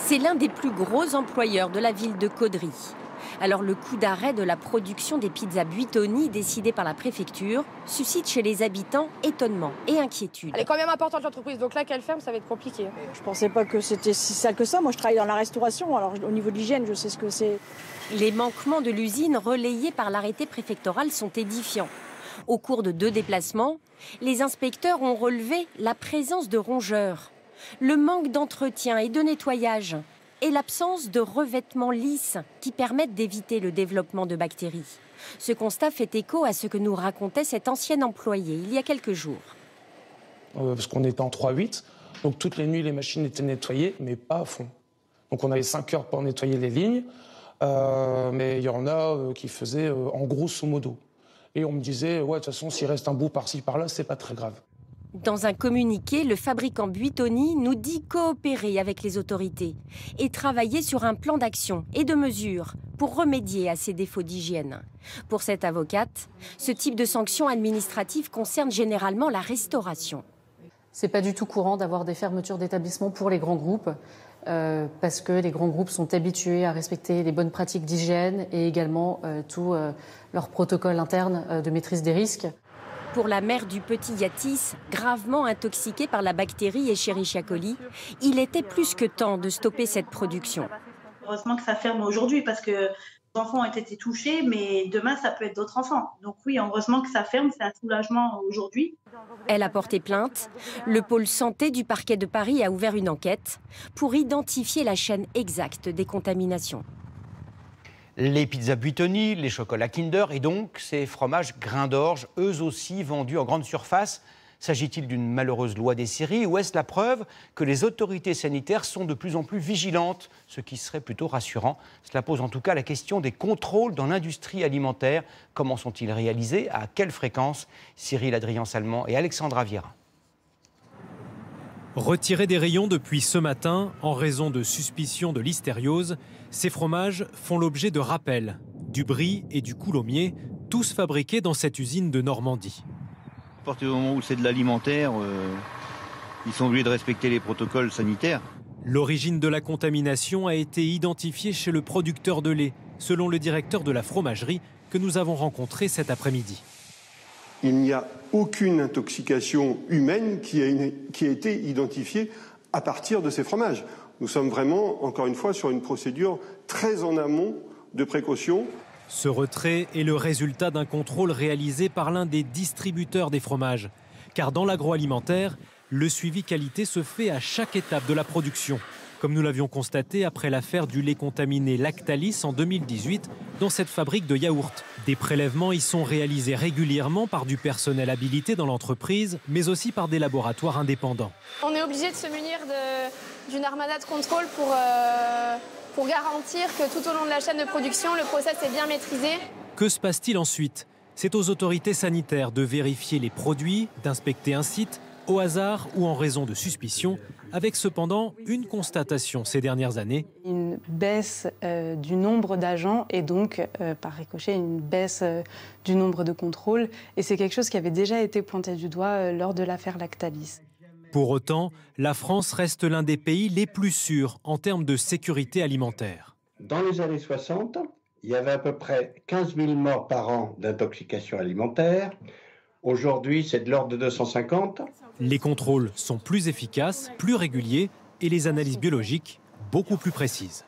C'est l'un des plus gros employeurs de la ville de Caudry. Alors le coup d'arrêt de la production des pizzas Buitoni décidé par la préfecture suscite chez les habitants étonnement et inquiétude. Elle est quand même importante l'entreprise, donc là qu'elle ferme, ça va être compliqué. Je pensais pas que c'était si sale que ça. Moi je travaille dans la restauration, alors au niveau de l'hygiène je sais ce que c'est. Les manquements de l'usine relayés par l'arrêté préfectoral sont édifiants. Au cours de 2 déplacements, les inspecteurs ont relevé la présence de rongeurs, le manque d'entretien et de nettoyage et l'absence de revêtements lisses qui permettent d'éviter le développement de bactéries. Ce constat fait écho à ce que nous racontait cet ancien employé il y a quelques jours. Parce qu'on était en 3-8, donc toutes les nuits les machines étaient nettoyées, mais pas à fond. Donc on avait 5 heures pour nettoyer les lignes, mais il y en a qui faisaient en grosso modo. Et on me disait, ouais, de toute façon, s'il reste un bout par-ci, par-là, c'est pas très grave. Dans un communiqué, le fabricant Buitoni nous dit coopérer avec les autorités et travailler sur un plan d'action et de mesures pour remédier à ces défauts d'hygiène. Pour cette avocate, ce type de sanctions administratives concerne généralement la restauration. C'est pas du tout courant d'avoir des fermetures d'établissements pour les grands groupes, parce que les grands groupes sont habitués à respecter les bonnes pratiques d'hygiène et également tout leur protocole interne de maîtrise des risques. Pour la mère du petit Yatis, gravement intoxiquée par la bactérie Escherichia coli, il était plus que temps de stopper cette production. Heureusement que ça ferme aujourd'hui parce que les enfants ont été touchés, mais demain ça peut être d'autres enfants. Donc oui, heureusement que ça ferme, c'est un soulagement aujourd'hui. Elle a porté plainte. Le pôle santé du parquet de Paris a ouvert une enquête pour identifier la chaîne exacte des contaminations. Les pizzas Buitoni, les chocolats Kinder et donc ces fromages grains d'orge, eux aussi vendus en grande surface. S'agit-il d'une malheureuse loi des séries ou est-ce la preuve que les autorités sanitaires sont de plus en plus vigilantes, ce qui serait plutôt rassurant? Cela pose en tout cas la question des contrôles dans l'industrie alimentaire. Comment sont-ils réalisés? À quelle fréquence? Cyril Adrien-Salmon et Alexandra Vieira. Retirés des rayons depuis ce matin en raison de suspicion de listériose, ces fromages font l'objet de rappels. Du Brie et du Coulommiers, tous fabriqués dans cette usine de Normandie. À partir du moment où c'est de l'alimentaire, ils sont obligés de respecter les protocoles sanitaires. L'origine de la contamination a été identifiée chez le producteur de lait, selon le directeur de la fromagerie que nous avons rencontré cet après-midi. Il n'y a aucune intoxication humaine qui a été identifiée à partir de ces fromages. Nous sommes vraiment, encore une fois, sur une procédure très en amont de précaution. Ce retrait est le résultat d'un contrôle réalisé par l'un des distributeurs des fromages. Car dans l'agroalimentaire, le suivi qualité se fait à chaque étape de la production. Comme nous l'avions constaté après l'affaire du lait contaminé Lactalis en 2018 dans cette fabrique de yaourts. Des prélèvements y sont réalisés régulièrement par du personnel habilité dans l'entreprise, mais aussi par des laboratoires indépendants. On est obligé de se munir d'une armada de contrôle pour garantir que tout au long de la chaîne de production, le process est bien maîtrisé. Que se passe-t-il ensuite? C'est aux autorités sanitaires de vérifier les produits, d'inspecter un site, au hasard ou en raison de suspicion, avec cependant une constatation ces dernières années. Une baisse du nombre d'agents et donc, par ricochet, une baisse du nombre de contrôles. Et c'est quelque chose qui avait déjà été pointé du doigt lors de l'affaire Lactalis. Pour autant, la France reste l'un des pays les plus sûrs en termes de sécurité alimentaire. Dans les années 60, il y avait à peu près 15 000 morts par an d'intoxication alimentaire. Aujourd'hui, c'est de l'ordre de 250. Les contrôles sont plus efficaces, plus réguliers et les analyses biologiques beaucoup plus précises.